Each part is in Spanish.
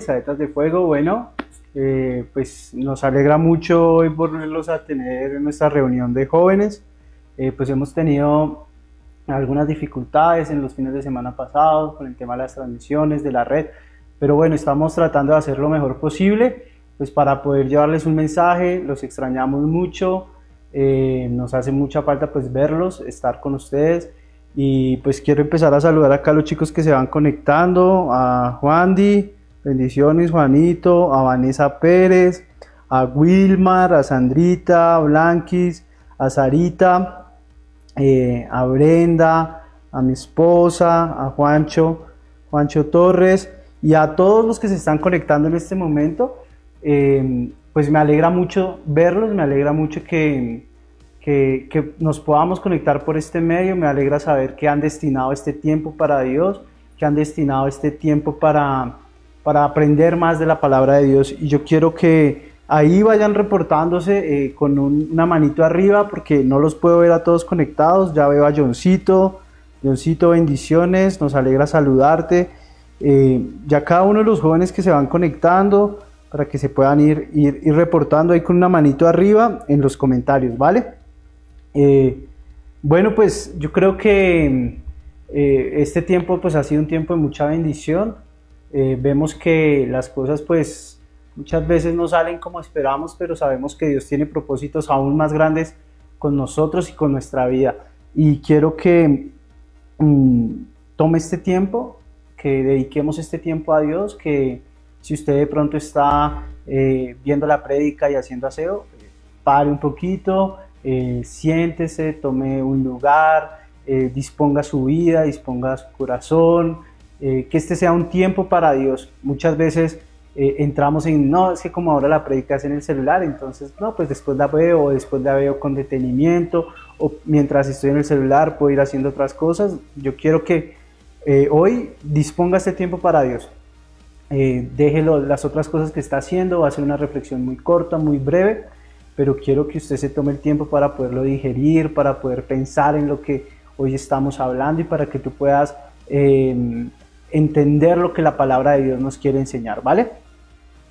Saetas de Fuego, bueno, pues nos alegra mucho hoy volverlos a tener en nuestra reunión de jóvenes. Pues hemos tenido algunas dificultades en los fines de semana pasados con el tema de las transmisiones, de la red, pero bueno, estamos tratando de hacer lo mejor posible, pues para poder llevarles un mensaje. Los extrañamos mucho, nos hace mucha falta pues verlos, estar con ustedes. Y pues quiero empezar a saludar acá a los chicos que se van conectando, a Juandi, bendiciones Juanito, a Vanessa Pérez, a Wilmar, a Sandrita, a Blanquis, a Sarita, a Brenda, a mi esposa, a Juancho Torres y a todos los que se están conectando en este momento. Pues me alegra mucho verlos, me alegra mucho que nos podamos conectar por este medio. Me alegra saber que han destinado este tiempo para Dios, que han destinado este tiempo para aprender más de la palabra de Dios. Y yo quiero que ahí vayan reportándose con una manito arriba, porque no los puedo ver a todos conectados. Ya veo a Johncito, bendiciones, nos alegra saludarte. Ya cada uno de los jóvenes que se van conectando, para que se puedan ir reportando ahí con una manito arriba en los comentarios, ¿vale? Bueno, pues yo creo que este tiempo pues ha sido un tiempo de mucha bendición. Vemos que las cosas pues muchas veces no salen como esperamos, pero sabemos que Dios tiene propósitos aún más grandes con nosotros y con nuestra vida. Y quiero que tome este tiempo, que dediquemos este tiempo a Dios, que si usted de pronto está viendo la prédica y haciendo aseo, pare un poquito, siéntese, tome un lugar, disponga su vida, disponga su corazón, que este sea un tiempo para Dios. Muchas veces entramos en, no, es que como ahora la prédica es en el celular, entonces no, pues después la veo, o después la veo con detenimiento, o mientras estoy en el celular puedo ir haciendo otras cosas. Yo quiero que hoy disponga este tiempo para Dios. Déjelo las otras cosas que está haciendo. Va a ser una reflexión muy corta, muy breve, pero quiero que usted se tome el tiempo para poderlo digerir, para poder pensar en lo que hoy estamos hablando y para que tú puedas entender lo que la palabra de Dios nos quiere enseñar, ¿vale?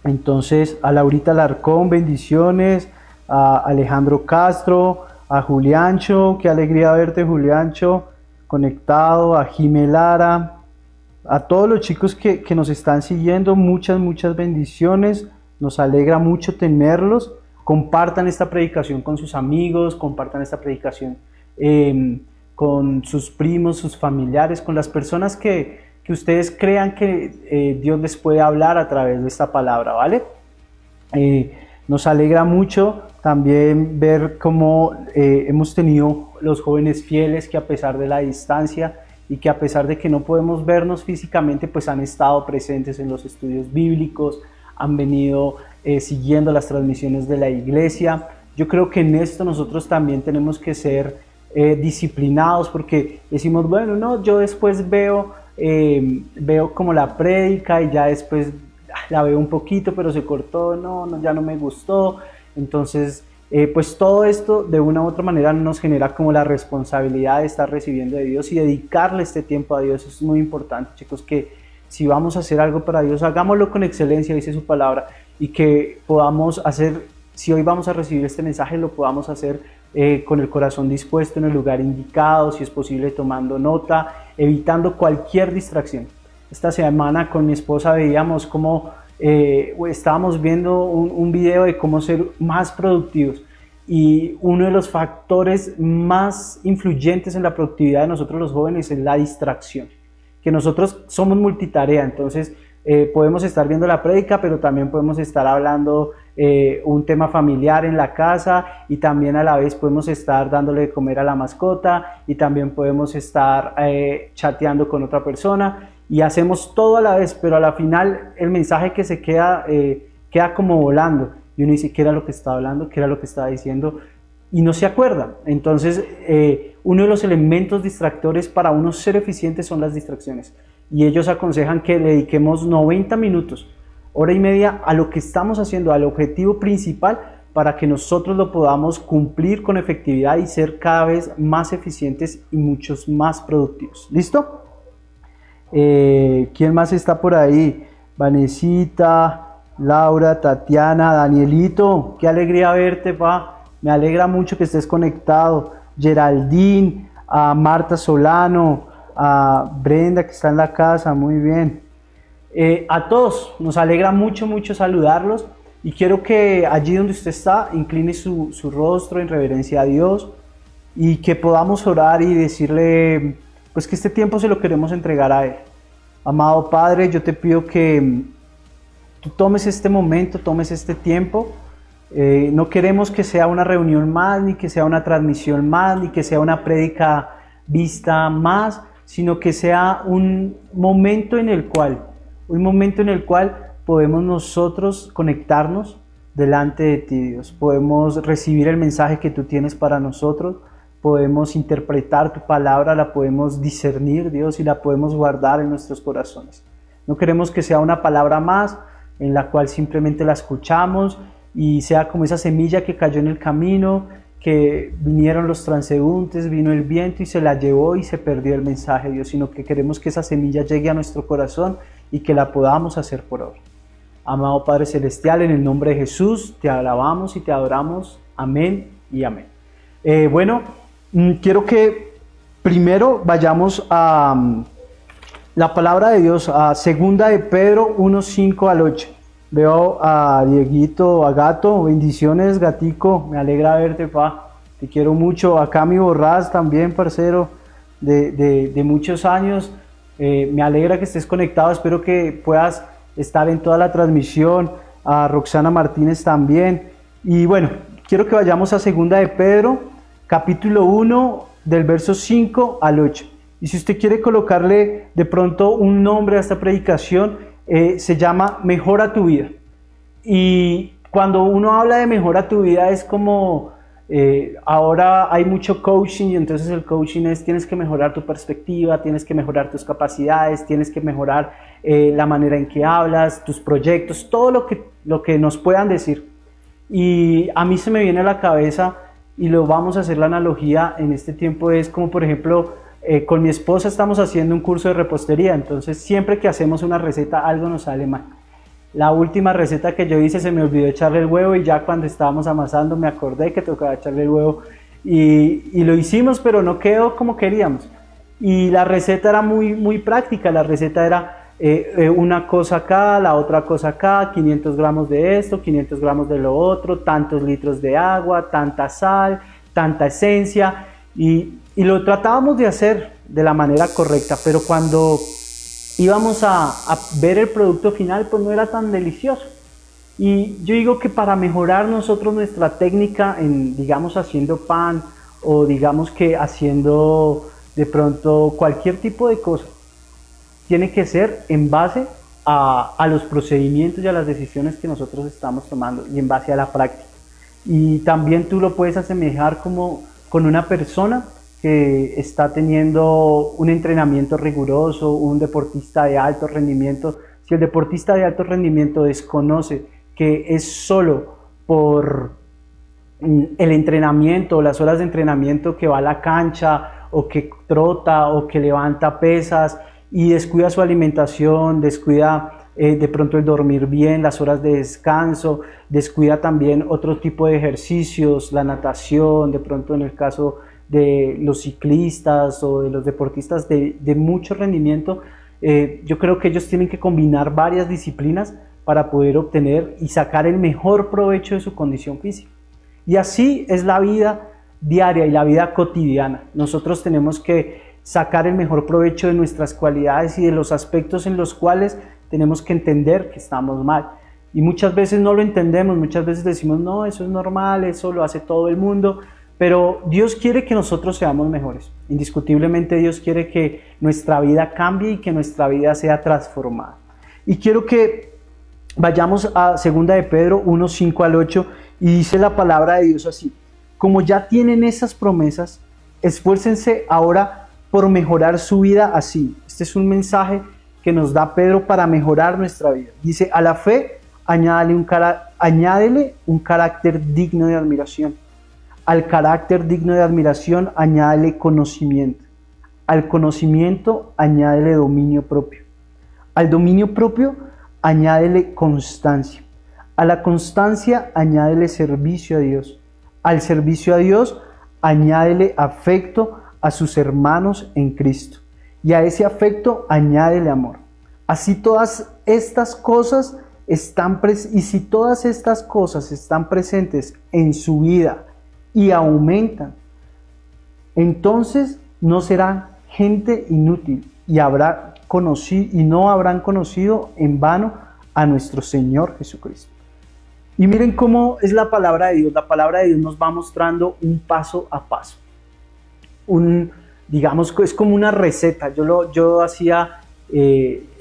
Entonces, a Laurita Larcón, bendiciones, a Alejandro Castro, a Juliancho, qué alegría verte, Juliancho, conectado, a Jimé Lara, a todos los chicos que nos están siguiendo, muchas bendiciones. Nos alegra mucho tenerlos. Compartan esta predicación con sus amigos, compartan esta predicación con sus primos, sus familiares, con las personas que ustedes crean que Dios les puede hablar a través de esta palabra, ¿vale? Nos alegra mucho también ver cómo hemos tenido los jóvenes fieles que, a pesar de la distancia y que a pesar de que no podemos vernos físicamente, pues han estado presentes en los estudios bíblicos, han venido siguiendo las transmisiones de la iglesia. Yo creo que en esto nosotros también tenemos que ser disciplinados, porque decimos, bueno, no, yo después veo como la prédica y ya después la veo un poquito, pero se cortó, no, ya no me gustó. Entonces, pues todo esto de una u otra manera nos genera como la responsabilidad de estar recibiendo de Dios y dedicarle este tiempo a Dios. Es muy importante, chicos, que si vamos a hacer algo para Dios, hagámoslo con excelencia, dice su palabra, y que podamos hacer, si hoy vamos a recibir este mensaje, lo podamos hacer con el corazón dispuesto, en el lugar indicado, si es posible tomando nota, evitando cualquier distracción. Esta semana con mi esposa veíamos cómo estábamos viendo un video de cómo ser más productivos, y uno de los factores más influyentes en la productividad de nosotros los jóvenes es la distracción, que nosotros somos multitarea. Entonces podemos estar viendo la prédica, pero también podemos estar hablando un tema familiar en la casa, y también a la vez podemos estar dándole de comer a la mascota, y también podemos estar chateando con otra persona, y hacemos todo a la vez, pero a la final el mensaje que se queda como volando, y uno ni siquiera lo que estaba hablando, qué era lo que estaba diciendo, y no se acuerda. Entonces uno de los elementos distractores para uno ser eficiente son las distracciones, y ellos aconsejan que le dediquemos 90 minutos, hora y media, a lo que estamos haciendo, al objetivo principal, para que nosotros lo podamos cumplir con efectividad y ser cada vez más eficientes y muchos más productivos. ¿Listo? ¿Quién más está por ahí? Vanesita, Laura, Tatiana, Danielito, qué alegría verte, pa. Me alegra mucho que estés conectado. Geraldine, a Marta Solano, a Brenda que está en la casa, muy bien. A todos, nos alegra mucho, mucho saludarlos y quiero que allí donde usted está, incline su rostro en reverencia a Dios y que podamos orar y decirle, pues que este tiempo se lo queremos entregar a Él. Amado Padre, yo te pido que tú tomes este momento, tomes este tiempo. No queremos que sea una reunión más, ni que sea una transmisión más, ni que sea una prédica vista más, sino que sea un momento en el cual podemos nosotros conectarnos delante de ti, Dios. Podemos recibir el mensaje que tú tienes para nosotros, podemos interpretar tu palabra, la podemos discernir, Dios, y la podemos guardar en nuestros corazones. No queremos que sea una palabra más en la cual simplemente la escuchamos y sea como esa semilla que cayó en el camino, que vinieron los transeúntes, vino el viento y se la llevó y se perdió el mensaje, Dios, sino que queremos que esa semilla llegue a nuestro corazón y que la podamos hacer por obra. Amado Padre Celestial, en el nombre de Jesús, te alabamos y te adoramos. Amén y amén. Quiero que primero vayamos a la palabra de Dios, a 2 de Pedro 1, 5 al 8. Veo a Dieguito, a Gato, bendiciones, Gatico, me alegra verte, pa, te quiero mucho. A Cami Borrás también, parcero, de muchos años, me alegra que estés conectado, espero que puedas estar en toda la transmisión. A Roxana Martínez también. Y bueno, quiero que vayamos a 2 de Pedro, capítulo 1, del verso 5 al 8. Y si usted quiere colocarle de pronto un nombre a esta predicación, se llama Mejora tu vida. Y cuando uno habla de mejora tu vida es como ahora hay mucho coaching, y entonces el coaching es tienes que mejorar tu perspectiva, tienes que mejorar tus capacidades, tienes que mejorar la manera en que hablas, tus proyectos, todo lo que nos puedan decir. Y a mí se me viene a la cabeza, y lo vamos a hacer la analogía en este tiempo, es como por ejemplo, con mi esposa estamos haciendo un curso de repostería, entonces siempre que hacemos una receta algo nos sale mal. La última receta que yo hice se me olvidó echarle el huevo y ya cuando estábamos amasando me acordé que tocaba echarle el huevo y lo hicimos, pero no quedó como queríamos. Y la receta era muy práctica, la receta era una cosa acá, la otra cosa acá, 500 gramos de esto, 500 gramos de lo otro, tantos litros de agua, tanta sal, tanta esencia y lo tratábamos de hacer de la manera correcta, pero cuando íbamos a ver el producto final, pues no era tan delicioso. Y yo digo que para mejorar nosotros nuestra técnica en, digamos, haciendo pan o digamos que haciendo de pronto cualquier tipo de cosa, tiene que ser en base a los procedimientos y a las decisiones que nosotros estamos tomando y en base a la práctica. Y también tú lo puedes asemejar como con una persona que está teniendo un entrenamiento riguroso, un deportista de alto rendimiento. Si el deportista de alto rendimiento desconoce que es solo por el entrenamiento, las horas de entrenamiento que va a la cancha o que trota o que levanta pesas y descuida su alimentación, descuida de pronto el dormir bien, las horas de descanso, descuida también otro tipo de ejercicios, la natación, de pronto en el caso de los ciclistas o de los deportistas de mucho rendimiento, yo creo que ellos tienen que combinar varias disciplinas para poder obtener y sacar el mejor provecho de su condición física. Y así es la vida diaria y la vida cotidiana. Nosotros tenemos que sacar el mejor provecho de nuestras cualidades y de los aspectos en los cuales tenemos que entender que estamos mal. Y muchas veces no lo entendemos, muchas veces decimos, no, eso es normal, eso lo hace todo el mundo, pero Dios quiere que nosotros seamos mejores. Indiscutiblemente Dios quiere que nuestra vida cambie y que nuestra vida sea transformada. Y quiero que vayamos a 2 de Pedro 1, 5 al 8 y dice la palabra de Dios así: como ya tienen esas promesas, esfuércense ahora por mejorar su vida así. Este es un mensaje que nos da Pedro para mejorar nuestra vida. Dice, a la fe añádele un carácter digno de admiración. Al carácter digno de admiración añádele conocimiento. Al conocimiento añádele dominio propio. Al dominio propio añádele constancia. A la constancia, añádele servicio a Dios. Al servicio a Dios, añádele afecto a sus hermanos en Cristo. Y a ese afecto, añádele amor. Así todas estas cosas si todas estas cosas están presentes en su vida y aumentan, entonces no serán gente inútil y no habrán conocido en vano a nuestro Señor Jesucristo. Y miren cómo es la palabra de Dios. La palabra de Dios nos va mostrando un paso a paso. Digamos que es como una receta. Yo hacía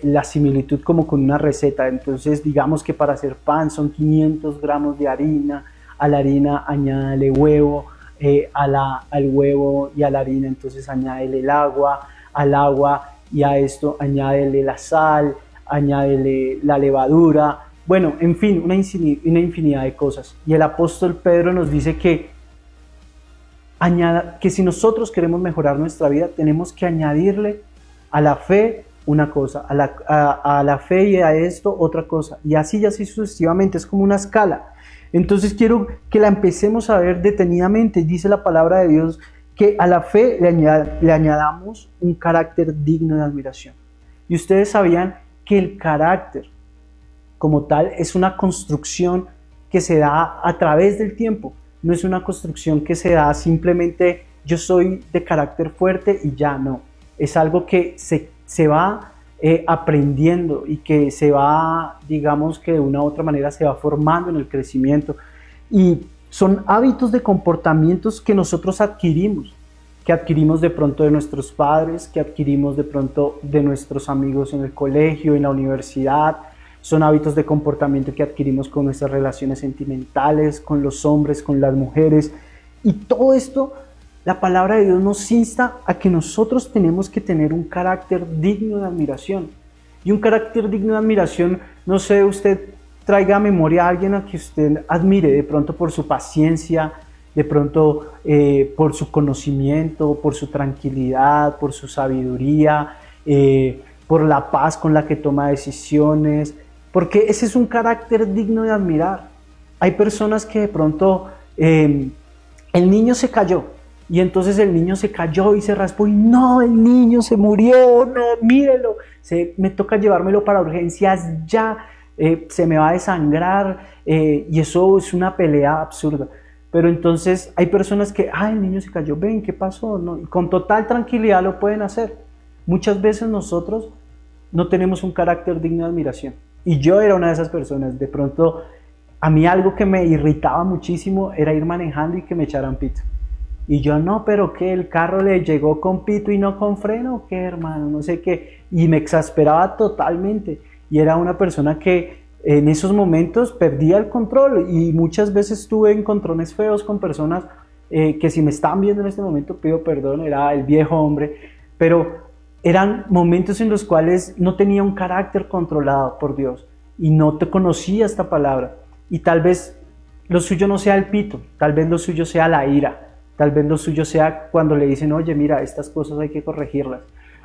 la similitud como con una receta. Entonces digamos que para hacer pan son 500 gramos de harina. A la harina añádele huevo, al huevo y a la harina entonces añádele el agua, al agua y a esto añádele la sal, añádele la levadura. Bueno, en fin, una infinidad de cosas. Y el apóstol Pedro nos dice que si nosotros queremos mejorar nuestra vida, tenemos que añadirle a la fe una cosa, a la fe y a esto otra cosa. Y así sucesivamente, es como una escala. Entonces quiero que la empecemos a ver detenidamente. Dice la palabra de Dios que a la fe le añadamos un carácter digno de admiración. Y ustedes sabían que el carácter como tal es una construcción que se da a través del tiempo. No es una construcción que se da simplemente yo soy de carácter fuerte y ya no. Es algo que se va aprendiendo y que se va, digamos que de una u otra manera se va formando en el crecimiento. Y son hábitos de comportamientos que nosotros adquirimos de pronto de nuestros padres, que adquirimos de pronto de nuestros amigos en el colegio, en la universidad. Son hábitos de comportamiento que adquirimos con nuestras relaciones sentimentales, con los hombres, con las mujeres. Y todo esto, la palabra de Dios nos insta a que nosotros tenemos que tener un carácter digno de admiración. Y un carácter digno de admiración, no sé, usted traiga a memoria a alguien a que usted admire, de pronto por su paciencia, de pronto por su conocimiento, por su tranquilidad, por su sabiduría, por la paz con la que toma decisiones, porque ese es un carácter digno de admirar. Hay personas que de pronto el niño se cayó y entonces el niño se cayó y se raspó y no, el niño se murió, no, mírelo, me toca llevármelo para urgencias ya, se me va a desangrar y eso es una pelea absurda. Pero entonces hay personas que, el niño se cayó, ven, ¿qué pasó? No, y con total tranquilidad lo pueden hacer. Muchas veces nosotros no tenemos un carácter digno de admiración. Y yo era una de esas personas. De pronto, a mí algo que me irritaba muchísimo era ir manejando y que me echaran pito. Y yo, no, pero ¿qué? ¿El carro le llegó con pito y no con freno? ¿Qué, hermano? No sé qué. Y me exasperaba totalmente. Y era una persona que en esos momentos perdía el control. Y muchas veces tuve encontrones feos con personas que si me están viendo en este momento, pido perdón, era el viejo hombre. Pero eran momentos en los cuales no tenía un carácter controlado por Dios y no te conocía esta palabra. Y tal vez lo suyo no sea el pito, tal vez lo suyo sea la ira, tal vez lo suyo sea cuando le dicen, oye, mira, estas cosas hay que corregirlas.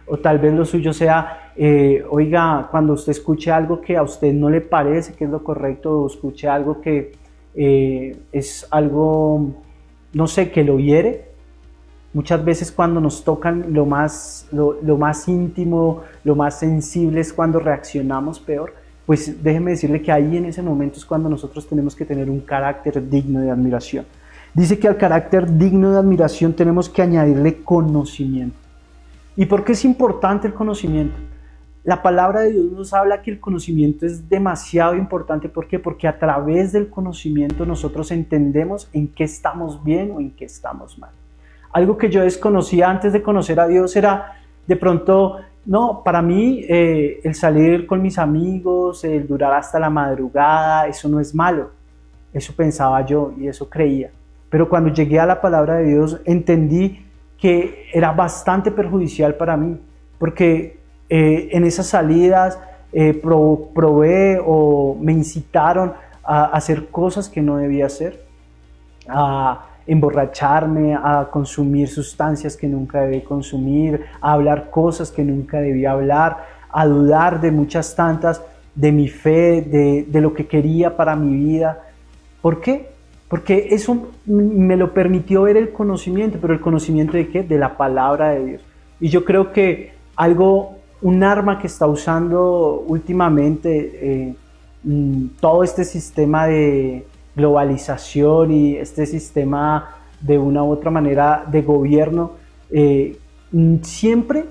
O tal vez lo suyo sea, oiga, cuando usted escuche algo que a usted no le parece que es lo correcto, o escuche algo que es algo, no sé, que lo hiere. Muchas veces cuando nos tocan lo más íntimo, lo más sensible es cuando reaccionamos peor. Pues déjeme decirle que ahí en ese momento es cuando nosotros tenemos que tener un carácter digno de admiración. Dice que al carácter digno de admiración tenemos que añadirle conocimiento. ¿Y por qué es importante el conocimiento? La palabra de Dios nos habla que el conocimiento es demasiado importante. ¿Por qué? Porque a través del conocimiento nosotros entendemos en qué estamos bien o en qué estamos mal. Algo que yo desconocía antes de conocer a Dios era de pronto, no, para mí el salir con mis amigos, el durar hasta la madrugada, eso no es malo. Eso pensaba yo y eso creía. Pero cuando llegué a la palabra de Dios entendí que era bastante perjudicial para mí, porque en esas salidas probé o me incitaron a hacer cosas que no debía hacer, a emborracharme, a consumir sustancias que nunca debí consumir, a hablar cosas que nunca debía hablar, a dudar de muchas tantas. de mi fe, de lo que quería para mi vida. ¿Por qué? Porque eso me lo permitió ver el conocimiento, pero ¿el conocimiento de qué? De la palabra de Dios. Y yo creo que un arma que está usando últimamente todo este sistema de globalización y este sistema de una u otra manera de gobierno, siempre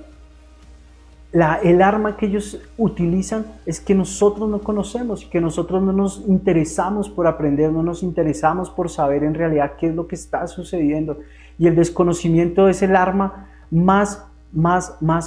el arma que ellos utilizan es que nosotros no conocemos y que nosotros no nos interesamos por aprender, no nos interesamos por saber en realidad qué es lo que está sucediendo. Y el desconocimiento es el arma más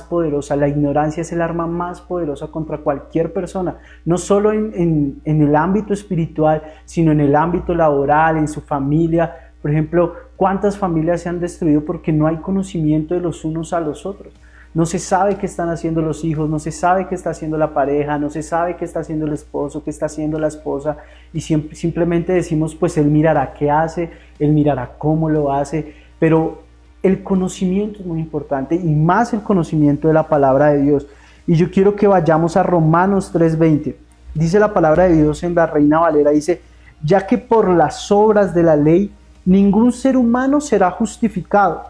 poderosa. La ignorancia es el arma más poderosa contra cualquier persona, no solo en el ámbito espiritual, sino en el ámbito laboral, en su familia. Por ejemplo, ¿cuántas familias se han destruido porque no hay conocimiento de los unos a los otros? No se sabe qué están haciendo los hijos, no se sabe qué está haciendo la pareja, no se sabe qué está haciendo el esposo, qué está haciendo la esposa, y simplemente decimos, pues él mirará qué hace, él mirará cómo lo hace, pero el conocimiento es muy importante, y más el conocimiento de la palabra de Dios. Y yo quiero que vayamos a Romanos 3:20. Dice la palabra de Dios en la Reina Valera, dice, ya que por las obras de la ley ningún ser humano será justificado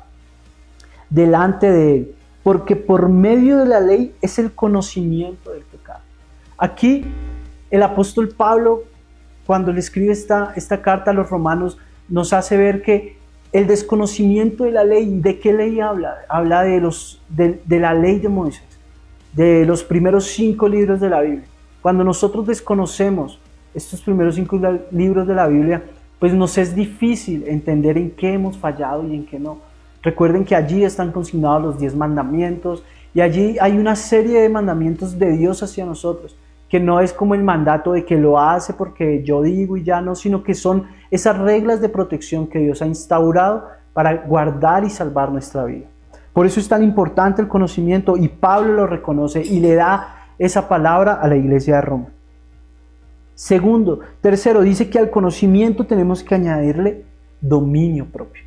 delante de él, porque por medio de la ley es el conocimiento del pecado. Aquí el apóstol Pablo, cuando le escribe esta carta a los romanos, nos hace ver que el desconocimiento de la ley, ¿de qué ley habla? Habla de la ley de Moisés, de los primeros 5 libros de la Biblia. Cuando nosotros desconocemos estos primeros 5 libros de la Biblia, pues nos es difícil entender en qué hemos fallado y en qué no. Recuerden que allí están consignados los 10 mandamientos y allí hay una serie de mandamientos de Dios hacia nosotros, que no es como el mandato de que lo hace porque yo digo y ya no, sino que son esas reglas de protección que Dios ha instaurado para guardar y salvar nuestra vida. Por eso es tan importante el conocimiento, y Pablo lo reconoce y le da esa palabra a la iglesia de Roma. Tercero, dice que al conocimiento tenemos que añadirle dominio propio.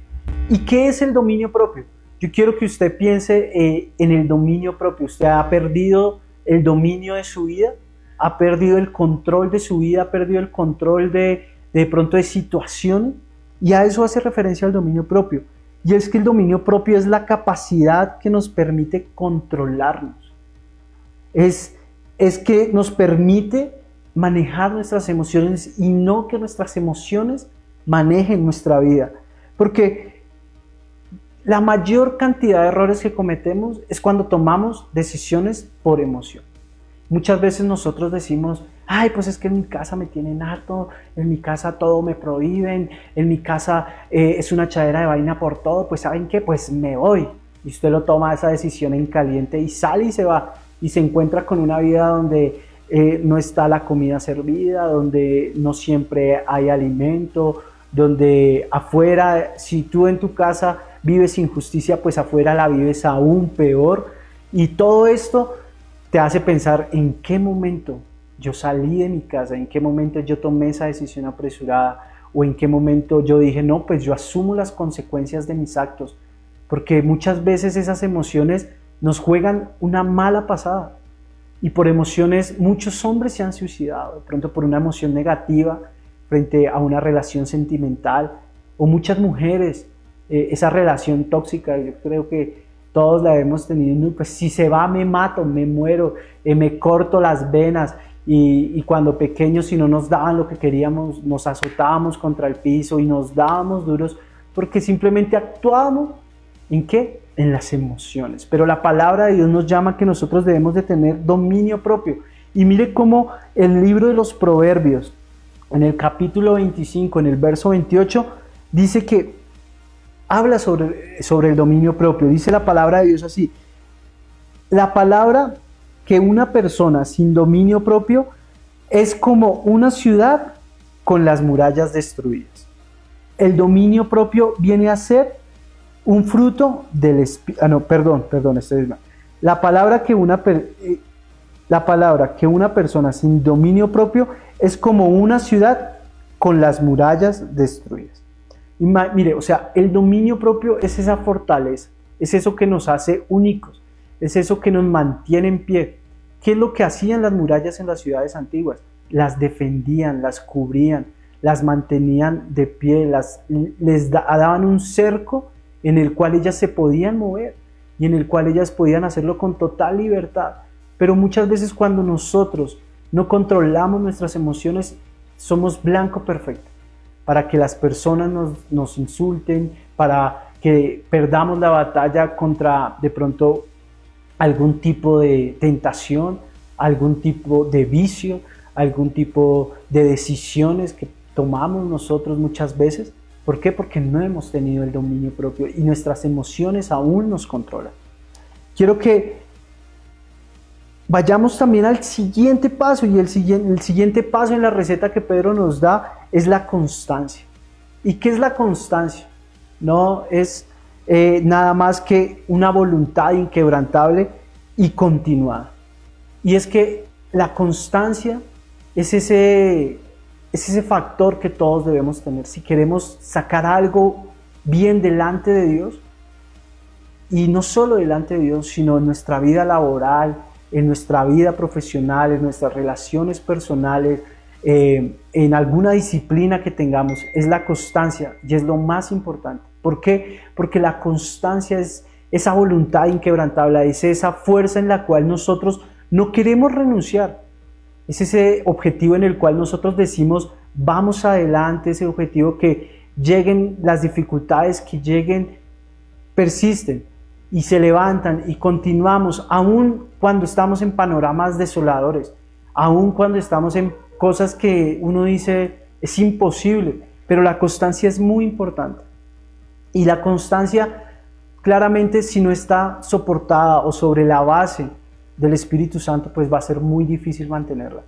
¿Y qué es el dominio propio? Yo quiero que usted piense en el dominio propio. ¿Usted ha perdido el dominio de su vida? ¿Ha perdido el control de su vida? ¿Ha perdido el control de pronto de situaciones? Y a eso hace referencia al dominio propio. Y es que el dominio propio es la capacidad que nos permite controlarnos. Es que nos permite manejar nuestras emociones y no que nuestras emociones manejen nuestra vida. Porque la mayor cantidad de errores que cometemos es cuando tomamos decisiones por emoción. Muchas veces nosotros decimos, ay, pues es que en mi casa me tienen harto, en mi casa todo me prohíben, en mi casa es una echadera de vaina por todo, pues ¿saben qué? Pues me voy. Y usted lo toma esa decisión en caliente y sale y se va, y se encuentra con una vida donde no está la comida servida, donde no siempre hay alimento, donde afuera, si tú en tu casa vives injusticia, pues afuera la vives aún peor. Y todo esto te hace pensar en qué momento yo salí de mi casa, en qué momento yo tomé esa decisión apresurada, o en qué momento yo dije, no, pues yo asumo las consecuencias de mis actos, porque muchas veces esas emociones nos juegan una mala pasada, y por emociones muchos hombres se han suicidado, de pronto por una emoción negativa frente a una relación sentimental, o muchas mujeres, esa relación tóxica. Yo creo que todos la hemos tenido, pues si se va me mato, me muero, me corto las venas. Y cuando pequeños, si no nos daban lo que queríamos, nos azotábamos contra el piso y nos dábamos duros porque simplemente actuábamos ¿en qué? En las emociones. Pero la palabra de Dios nos llama a que nosotros debemos de tener dominio propio. Y mire cómo el libro de los Proverbios, en el capítulo 25, en el verso 28, dice que habla sobre el dominio propio. Dice la palabra de Dios así: la palabra que una persona sin dominio propio es como una ciudad con las murallas destruidas. El dominio propio viene a ser un fruto del espíritu. La palabra que una persona sin dominio propio es como una ciudad con las murallas destruidas. Y mire, o sea, el dominio propio es esa fortaleza, es eso que nos hace únicos, es eso que nos mantiene en pie. ¿qué es lo que hacían las murallas en las ciudades antiguas? Las defendían, las cubrían, las mantenían de pie, daban un cerco en el cual ellas se podían mover y en el cual ellas podían hacerlo con total libertad. Pero muchas veces cuando nosotros no controlamos nuestras emociones, somos blanco perfecto para que las personas nos insulten, para que perdamos la batalla contra de pronto algún tipo de tentación, algún tipo de vicio, algún tipo de decisiones que tomamos nosotros muchas veces. ¿Por qué? Porque no hemos tenido el dominio propio y nuestras emociones aún nos controlan. Quiero que vayamos también al siguiente paso, y el siguiente paso en la receta que Pedro nos da es la constancia. ¿Y qué es la constancia? No es nada más que una voluntad inquebrantable y continuada. Y es que la constancia es ese factor que todos debemos tener. Si queremos sacar algo bien delante de Dios, y no solo delante de Dios, sino en nuestra vida laboral, en nuestra vida profesional, en nuestras relaciones personales, en alguna disciplina que tengamos, es la constancia, y es lo más importante. ¿Por qué? Porque la constancia es esa voluntad inquebrantable, es esa fuerza en la cual nosotros no queremos renunciar. Es ese objetivo en el cual nosotros decimos, vamos adelante, ese objetivo que lleguen las dificultades, que lleguen, persisten y se levantan y continuamos, aun cuando estamos en panoramas desoladores, aun cuando estamos en cosas que uno dice es imposible, pero la constancia es muy importante. Y la constancia, claramente, si no está soportada o sobre la base del Espíritu Santo, pues va a ser muy difícil mantenerla.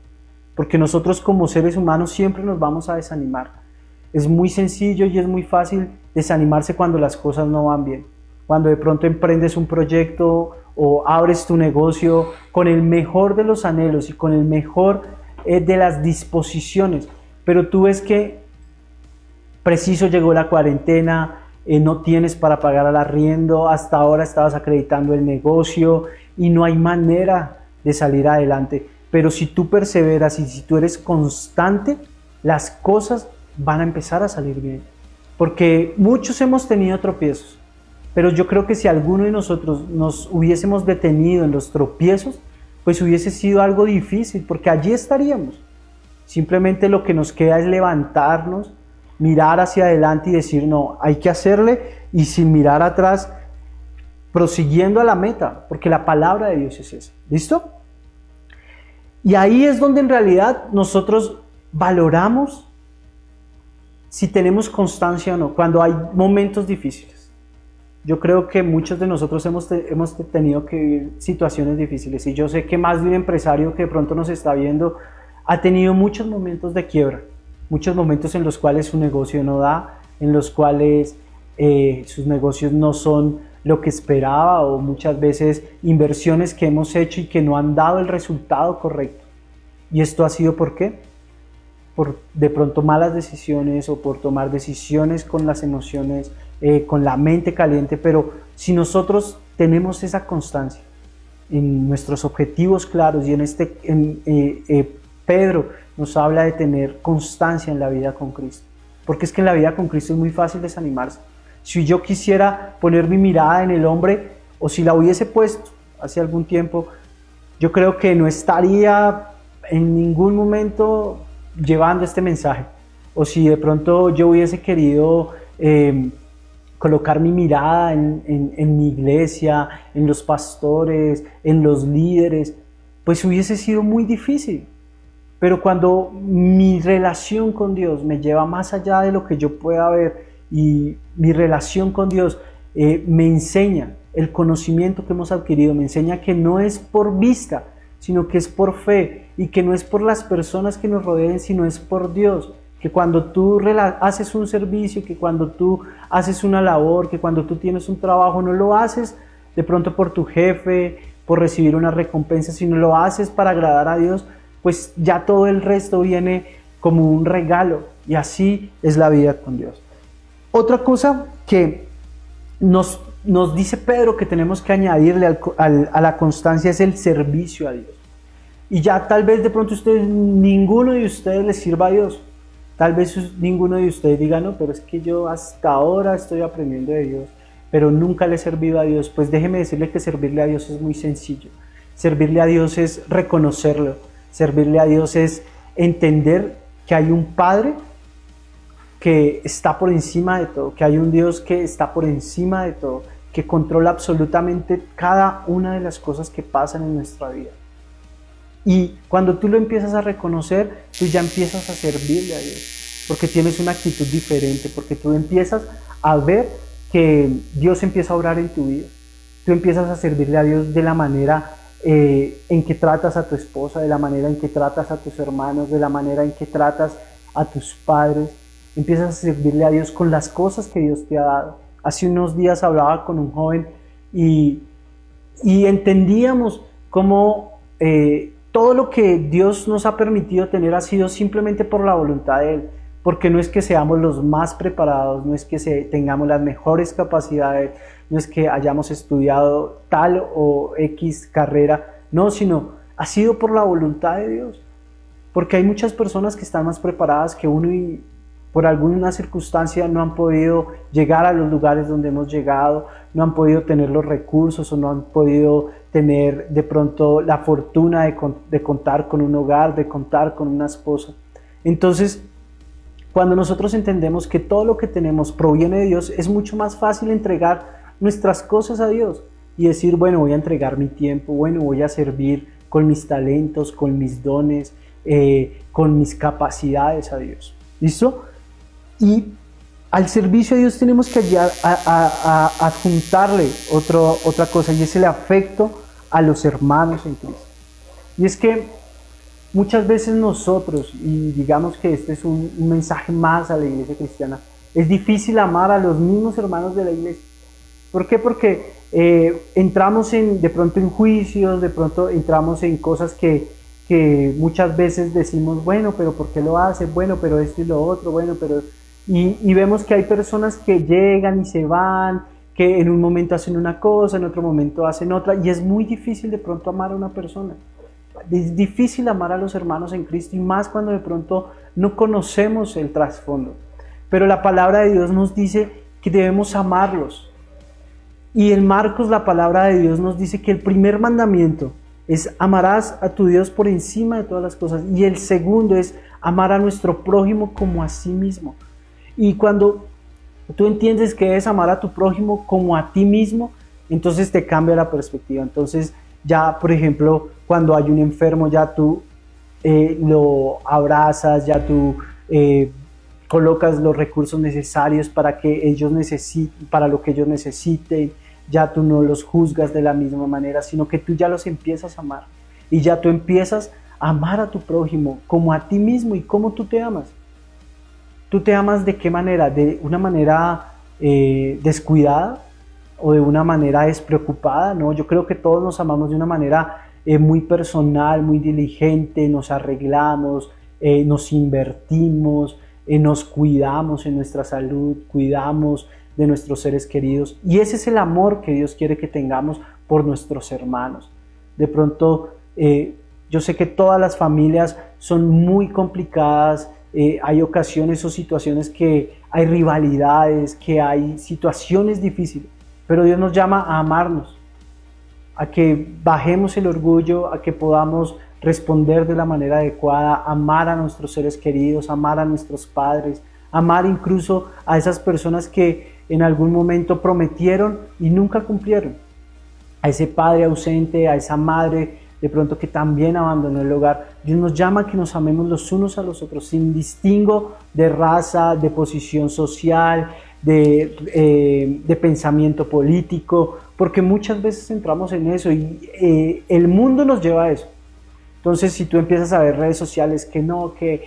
Porque nosotros como seres humanos siempre nos vamos a desanimar. Es muy sencillo y es muy fácil desanimarse cuando las cosas no van bien. Cuando de pronto emprendes un proyecto o abres tu negocio con el mejor de los anhelos y con el mejor de las disposiciones, pero tú ves que preciso llegó la cuarentena, no tienes para pagar el arriendo, hasta ahora estabas acreditando el negocio y no hay manera de salir adelante. Pero si tú perseveras y si tú eres constante, las cosas van a empezar a salir bien. Porque muchos hemos tenido tropiezos, pero yo creo que si alguno de nosotros nos hubiésemos detenido en los tropiezos, pues hubiese sido algo difícil, porque allí estaríamos. Simplemente lo que nos queda es levantarnos, mirar hacia adelante y decir, no, hay que hacerle, y sin mirar atrás, prosiguiendo a la meta, porque la palabra de Dios es esa. ¿Listo? Y ahí es donde en realidad nosotros valoramos si tenemos constancia o no, cuando hay momentos difíciles. Yo creo que muchos de nosotros hemos tenido que vivir situaciones difíciles, y yo sé que más de un empresario que de pronto nos está viendo ha tenido muchos momentos de quiebra, muchos momentos en los cuales su negocio no da, en los cuales sus negocios no son lo que esperaba, o muchas veces inversiones que hemos hecho y que no han dado el resultado correcto. ¿Y esto ha sido por qué? Por de pronto malas decisiones o por tomar decisiones con las emociones, con la mente caliente. Pero si nosotros tenemos esa constancia en nuestros objetivos claros, y Pedro nos habla de tener constancia en la vida con Cristo, porque es que en la vida con Cristo es muy fácil desanimarse. Si yo quisiera poner mi mirada en el hombre, o si la hubiese puesto hace algún tiempo, yo creo que no estaría en ningún momento llevando este mensaje. O si de pronto yo hubiese querido colocar mi mirada en mi iglesia, en los pastores, en los líderes, pues hubiese sido muy difícil. Pero cuando mi relación con Dios me lleva más allá de lo que yo pueda ver, y mi relación con Dios me enseña el conocimiento que hemos adquirido, me enseña que no es por vista, sino que es por fe, y que no es por las personas que nos rodeen, sino es por Dios. Que cuando tú haces un servicio, que cuando tú haces una labor, que cuando tú tienes un trabajo, no lo haces de pronto por tu jefe, por recibir una recompensa, sino lo haces para agradar a Dios, pues ya todo el resto viene como un regalo, y así es la vida con Dios. Otra cosa que nos dice Pedro que tenemos que añadirle a la constancia es el servicio a Dios. Y ya tal vez de pronto ninguno de ustedes les sirva a Dios. Tal vez ninguno de ustedes diga, no, pero es que yo hasta ahora estoy aprendiendo de Dios, pero nunca le he servido a Dios. Pues déjeme decirle que servirle a Dios es muy sencillo. Servirle a Dios es reconocerlo. Servirle a Dios es entender que hay un Padre que está por encima de todo, que hay un Dios que está por encima de todo, que controla absolutamente cada una de las cosas que pasan en nuestra vida. Y cuando tú lo empiezas a reconocer, tú ya empiezas a servirle a Dios, porque tienes una actitud diferente, porque tú empiezas a ver que Dios empieza a obrar en tu vida. Tú empiezas a servirle a Dios de la manera en que tratas a tu esposa, de la manera en que tratas a tus hermanos, de la manera en que tratas a tus padres. Empiezas a servirle a Dios con las cosas que Dios te ha dado. Hace unos días hablaba con un joven y entendíamos cómo todo lo que Dios nos ha permitido tener ha sido simplemente por la voluntad de Él, porque no es que seamos los más preparados, no es que tengamos las mejores capacidades, no es que hayamos estudiado tal o X carrera, no, sino ha sido por la voluntad de Dios, porque hay muchas personas que están más preparadas que uno y por alguna circunstancia no han podido llegar a los lugares donde hemos llegado, no han podido tener los recursos o no han podido tener de pronto la fortuna de contar con un hogar, de contar con una esposa. Entonces, cuando nosotros entendemos que todo lo que tenemos proviene de Dios, es mucho más fácil entregar nuestras cosas a Dios y decir, bueno, voy a entregar mi tiempo, bueno, voy a servir con mis talentos, con mis dones, con mis capacidades a Dios. ¿Listo? Y al servicio a Dios tenemos que adjuntarle otra cosa, y es el afecto a los hermanos en Cristo. Y es que muchas veces nosotros, y digamos que este es un mensaje más a la iglesia cristiana, es difícil amar a los mismos hermanos de la iglesia. ¿Por qué? Porque entramos de pronto en juicios, de pronto entramos en cosas que muchas veces decimos, bueno, pero ¿por qué lo hace? Bueno, pero esto y lo otro, bueno, pero... Y vemos que hay personas que llegan y se van, que en un momento hacen una cosa, en otro momento hacen otra, y es muy difícil de pronto amar a una persona. Es difícil amar a los hermanos en Cristo, y más cuando de pronto no conocemos el trasfondo. Pero la palabra de Dios nos dice que debemos amarlos. Y en Marcos la palabra de Dios nos dice que el primer mandamiento es amarás a tu Dios por encima de todas las cosas. Y el segundo es amar a nuestro prójimo como a sí mismo. Y cuando tú entiendes que es amar a tu prójimo como a ti mismo, entonces te cambia la perspectiva. Entonces ya, por ejemplo, cuando hay un enfermo, ya tú lo abrazas, ya tú colocas los recursos necesarios para para lo que ellos necesiten, ya tú no los juzgas de la misma manera, sino que tú ya los empiezas a amar. Y ya tú empiezas a amar a tu prójimo como a ti mismo. ¿Y cómo tú te amas? ¿Tú te amas de qué manera? ¿De una manera descuidada o de una manera despreocupada? No, yo creo que todos nos amamos de una manera muy personal, muy diligente, nos arreglamos, nos invertimos, nos cuidamos en nuestra salud, cuidamos de nuestros seres queridos. Y ese es el amor que Dios quiere que tengamos por nuestros hermanos. De pronto, yo sé que todas las familias son muy complicadas, hay ocasiones o situaciones que hay rivalidades, que hay situaciones difíciles, pero Dios nos llama a amarnos, a que bajemos el orgullo, a que podamos responder de la manera adecuada, amar a nuestros seres queridos, amar a nuestros padres, amar incluso a esas personas que en algún momento prometieron y nunca cumplieron, a ese padre ausente, a esa madre de pronto que también abandonó el hogar. Dios nos llama a que nos amemos los unos a los otros, sin distingo de raza, de posición social, de pensamiento político, porque muchas veces entramos en eso y el mundo nos lleva a eso. Entonces, si tú empiezas a ver redes sociales que no, que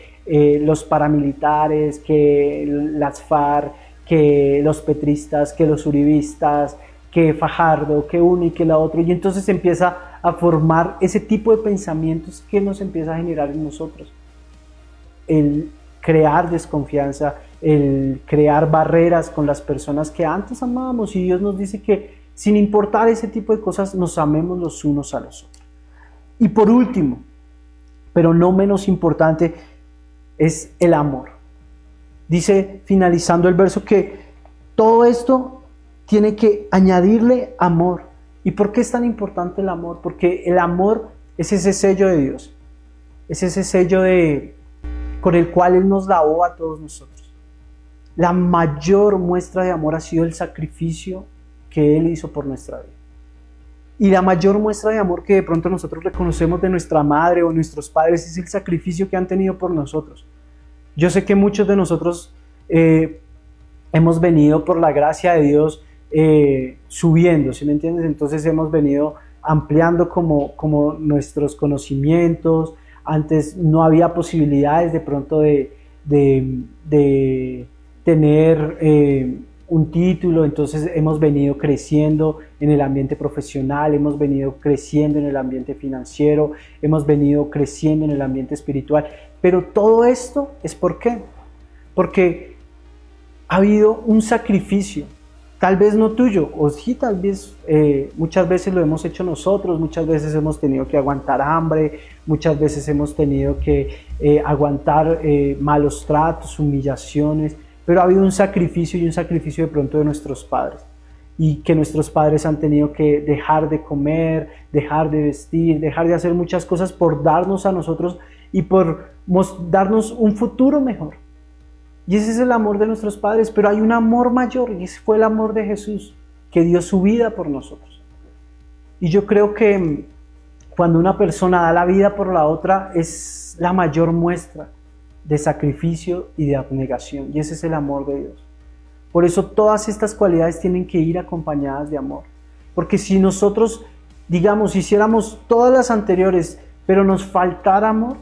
los paramilitares, que las FARC, que los petristas, que los uribistas, que Fajardo, que uno y que la otro, y entonces empieza a formar ese tipo de pensamientos que nos empieza a generar en nosotros. El crear desconfianza, el crear barreras con las personas que antes amábamos, y Dios nos dice que sin importar ese tipo de cosas nos amemos los unos a los otros. Y por último, pero no menos importante, es el amor. Dice, finalizando el verso, que todo esto tiene que añadirle amor. ¿Y por qué es tan importante el amor? Porque el amor es ese sello de Dios, es ese sello con el cual Él nos lavó a todos nosotros. La mayor muestra de amor ha sido el sacrificio que Él hizo por nuestra vida. Y la mayor muestra de amor que de pronto nosotros reconocemos de nuestra madre o nuestros padres es el sacrificio que han tenido por nosotros. Yo sé que muchos de nosotros hemos venido por la gracia de Dios subiendo, ¿sí me entiendes? Entonces hemos venido ampliando como nuestros conocimientos. Antes no había posibilidades de pronto de tener un título, entonces hemos venido creciendo en el ambiente profesional, hemos venido creciendo en el ambiente financiero, hemos venido creciendo en el ambiente espiritual. Pero todo esto es ¿por qué? Porque ha habido un sacrificio, tal vez no tuyo, o sí, tal vez muchas veces lo hemos hecho nosotros, muchas veces hemos tenido que aguantar hambre, muchas veces hemos tenido que aguantar malos tratos, humillaciones, pero ha habido un sacrificio, y un sacrificio de pronto de nuestros padres, y que nuestros padres han tenido que dejar de comer, dejar de vestir, dejar de hacer muchas cosas por darnos a nosotros y por darnos un futuro mejor. Y ese es el amor de nuestros padres, pero hay un amor mayor, y ese fue el amor de Jesús, que dio su vida por nosotros. Y yo creo que cuando una persona da la vida por la otra, es la mayor muestra de sacrificio y de abnegación, y ese es el amor de Dios. Por eso todas estas cualidades tienen que ir acompañadas de amor, porque si nosotros, digamos, hiciéramos todas las anteriores, pero nos faltara amor,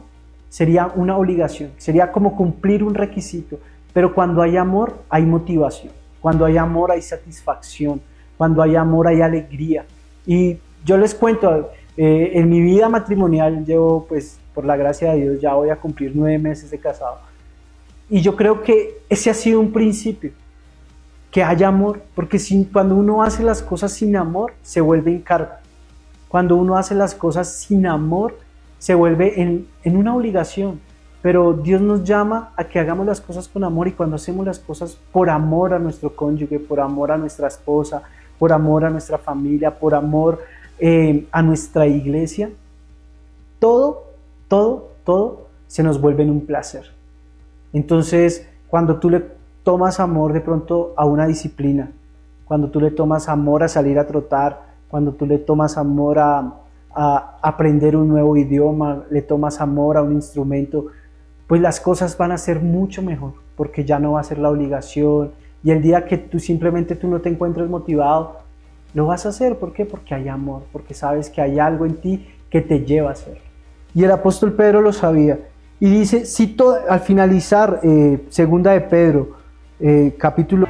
sería una obligación, sería como cumplir un requisito. Pero cuando hay amor, hay motivación. Cuando hay amor, hay satisfacción. Cuando hay amor, hay alegría. Y yo les cuento, en mi vida matrimonial, llevo, pues, por la gracia de Dios, ya voy a cumplir 9 meses de casado. Y yo creo que ese ha sido un principio, que haya amor. Porque cuando uno hace las cosas sin amor, se vuelve en carga. Cuando uno hace las cosas sin amor, se vuelve en una obligación. Pero Dios nos llama a que hagamos las cosas con amor, y cuando hacemos las cosas por amor a nuestro cónyuge, por amor a nuestra esposa, por amor a nuestra familia, por amor a nuestra iglesia, todo se nos vuelve en un placer. Entonces, cuando tú le tomas amor de pronto a una disciplina, cuando tú le tomas amor a salir a trotar, cuando tú le tomas amor a aprender un nuevo idioma, le tomas amor a un instrumento, pues las cosas van a ser mucho mejor, porque ya no va a ser la obligación, y el día que tú no te encuentres motivado, lo vas a hacer. ¿Por qué? Porque hay amor, porque sabes que hay algo en ti que te lleva a hacerlo. Y el apóstol Pedro lo sabía, y dice, cito al finalizar, segunda de Pedro, capítulo